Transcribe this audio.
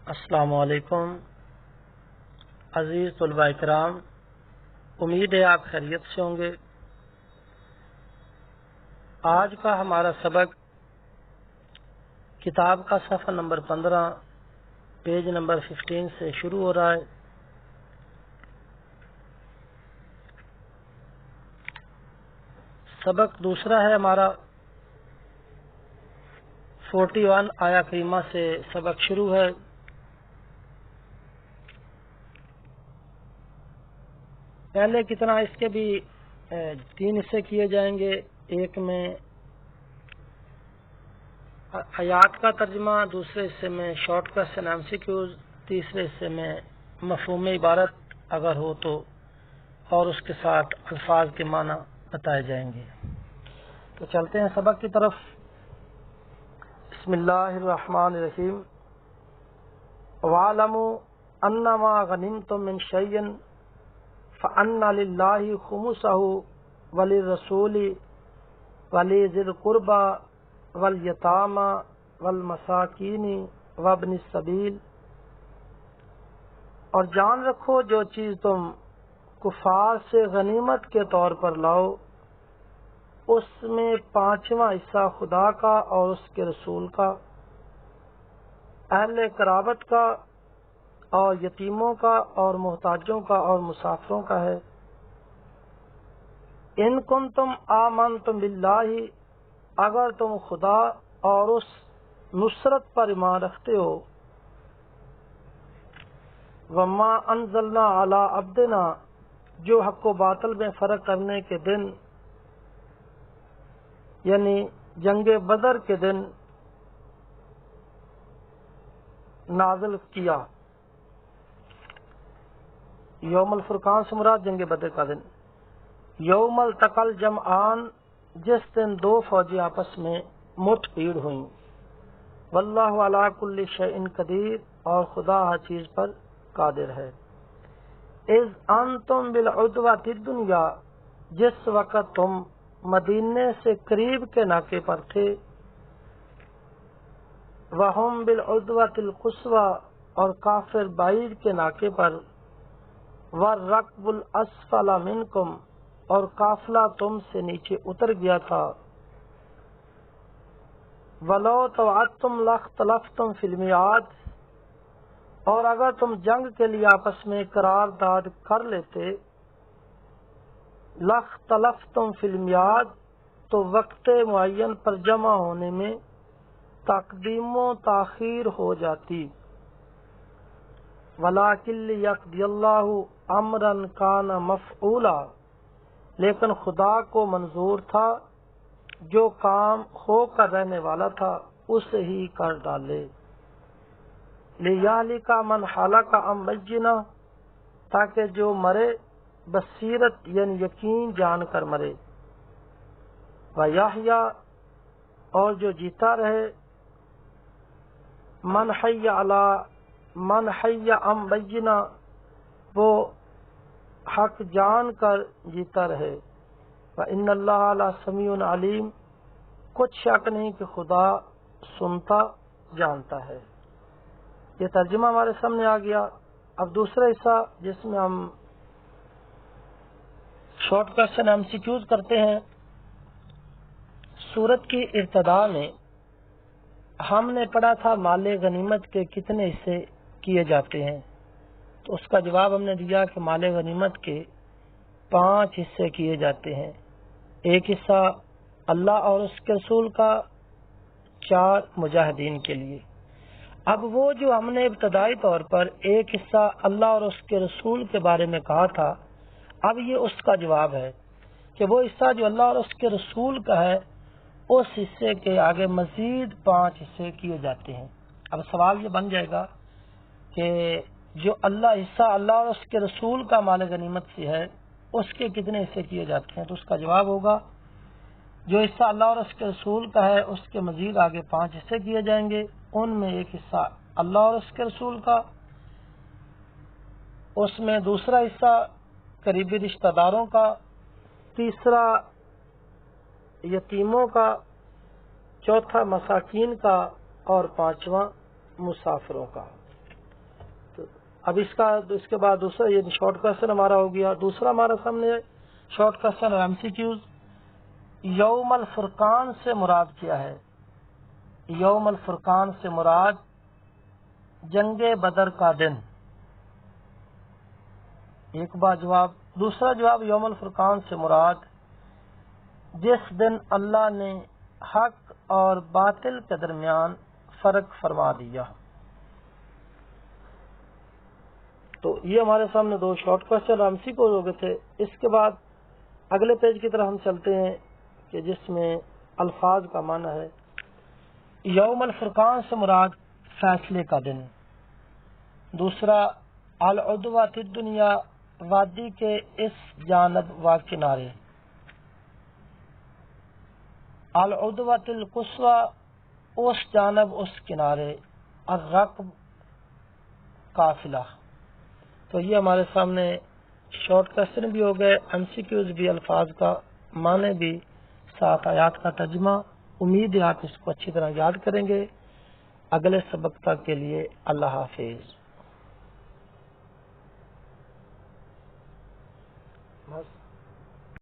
السلام علیکم عزیز طلباء کرام، امید ہے آپ خیریت سے ہوں گے۔ آج کا ہمارا سبق کتاب کا صفحہ نمبر 15 پیج نمبر 15 سے شروع ہو رہا ہے۔ سبق دوسرا ہے ہمارا 41 آیا کریمہ سے سبق شروع ہے۔ پہلے کتنا اس کے بھی 3 حصے کیے جائیں گے۔ ایک میں آیات کا ترجمہ، دوسرے حصے میں short question M C Qs, تیسرے حصے میں مفہوم عبارت اگر ہو تو، اور اس کے ساتھ الفاظ کے معنی بتائے جائیں گے۔ تو چلتے ہیں سبق کی طرف۔ بسم اللہ الرحمن الرحیم۔ وَاعْلَمُوا أَنَّمَا غَنِمْتُم مِّن شَيْءٍ فَأَنَّ لِلَّهِ خُمُسَهُ وَلِلرَّسُولِ وَلِذِي الْقُرْبَى وَالْيَتَامَى وَالْمَسَاكِينِ وَابْنِ السَّبِيلِ، اور جان رکھو جو چیز تم کفار سے غنیمت کے طور پر لاؤ، اس میں 5واں حصہ خدا کا اور اس کے رسول کا، اہل قرابت کا اور یتیموں کا اور محتاجوں کا اور مسافروں کا ہے۔ ان کنتم آمنتم باللہ، اگر تم خدا اور اس نصرت پر ایمان رکھتے ہو، وما انزلنا علی عبدنا، جو حق و باطل میں فرق کرنے کے دن یعنی جنگ بدر کے دن نازل کیا۔ یوم الفرقان سے مراد جنگ بدر کا دن۔ یوم التقى الجمعان، جس دن 2 فوجیں آپس میں مٹ بھیڑ ہوئیں۔ واللہ علی کل شیء قدیر، اور خدا ہر چیز پر قادر ہے۔ اذ انتم بالعدوۃ الدنیا، جس وقت تم مدینے سے قریب کے ناکے پر تھے، وہم بالعدوۃ القصویٰ، اور کافر بعید کے ناکے پر، والرکب الاسفل منکم، اور قافلہ تم سے نیچے اتر گیا تھا، ولو توعدتم لاختلفتم فی المیعاد، اور اگر تم جنگ کے لیے آپس میں قرارداد کر لیتے، لاختلفتم فی المیعاد، تو وقت معین پر جمع ہونے میں تقدیم و تاخیر ہو جاتی۔ ولیکن لیقضی اللہ امرا کان مفعولا، لیکن خدا کو منظور تھا جو کام ہو کر رہنے والا تھا اسے ہی کر ڈالے۔ لیہلک من ہلک عن بینہ، تاکہ جو مرے بصیرت یعنی یقین جان کر مرے، ویحیی، اور جو جیتا رہے، من حی عن بینہ، وہ حق جان کر جیتا رہے۔ وَإِنَّ اللَّهَ لَسَمِيعٌ عَلِيمٌ، کچھ شک نہیں کہ خدا سنتا جانتا ہے۔ یہ ترجمہ ہمارے سامنے آ گیا۔ اب دوسرا حصہ جس میں ہم short question M C Qs کرتے ہیں۔ سورت کی ابتدا میں ہم نے پڑھا تھا مال غنیمت کے کتنے حصے کیے جاتے ہیں، تو اس کا جواب ہم نے دیا کہ مال غنیمت کے 5 حصے کیے جاتے ہیں۔ ایک حصہ اللہ اور اس کے رسول کا، 4 مجاہدین کے لیے۔ اب وہ جو ہم نے ابتدائی طور پر ایک حصہ اللہ اور اس کے رسول کے بارے میں کہا تھا، اب یہ اس کا جواب ہے کہ وہ حصہ جو اللہ اور اس کے رسول کا ہے، اس حصے کے آگے مزید 5 حصے کیے جاتے ہیں۔ اب سوال یہ بن جائے گا کہ جو حصہ اللہ اور اس کے رسول کا مال غنیمت سے ہے، اس کے کتنے حصے کیے جاتے ہیں؟ تو اس کا جواب ہوگا جو حصہ اللہ اور اس کے رسول کا ہے، اس کے مزید آگے 5 حصے کیے جائیں گے۔ ان میں ایک حصہ اللہ اور اس کے رسول کا، اس میں دوسرا حصہ قریبی رشتہ داروں کا، تیسرا یتیموں کا، چوتھا مساکین کا، اور 5واں مسافروں کا۔ اب اس کے بعد دوسرا یہ شارٹ کوشچن ہمارا ہو گیا. دوسرا ہمارا سامنے شارٹ کوشچن اور MCQs. یوم الفرقان سے مراد کیا ہے؟ یوم الفرقان سے مراد جنگ بدر کا دن. ایک بار جواب. دوسرا جواب یوم الفرقان سے مراد جس دن اللہ نے حق اور باطل کے درمیان فرق فرما دیا. تو یہ ہمارے سامنے دو شارٹ کوشچن MCQ ہو گئے تھے. اس کے بعد اگلے پیج کی طرف ہم چلتے ہیں کہ جس میں الفاظ کا معنی ہے. یوم الفرقان سے مراد فیصلے کا دن. دوسرا العدوۃ الدنیا وادی کے اس جانب و کنارے. العدوۃ القصویٰ اس جانب اس کنارے. الرکب قافلہ. تو یہ ہمارے سامنے شارٹ کوشچن بھی ہو گئے, MCQs بھی, الفاظ کا معنی بھی, ساتھ آیات کا ترجمہ. امید ہے آپ اس کو اچھی طرح یاد کریں گے. اگلے سبق تک کے لیے اللہ حافظ.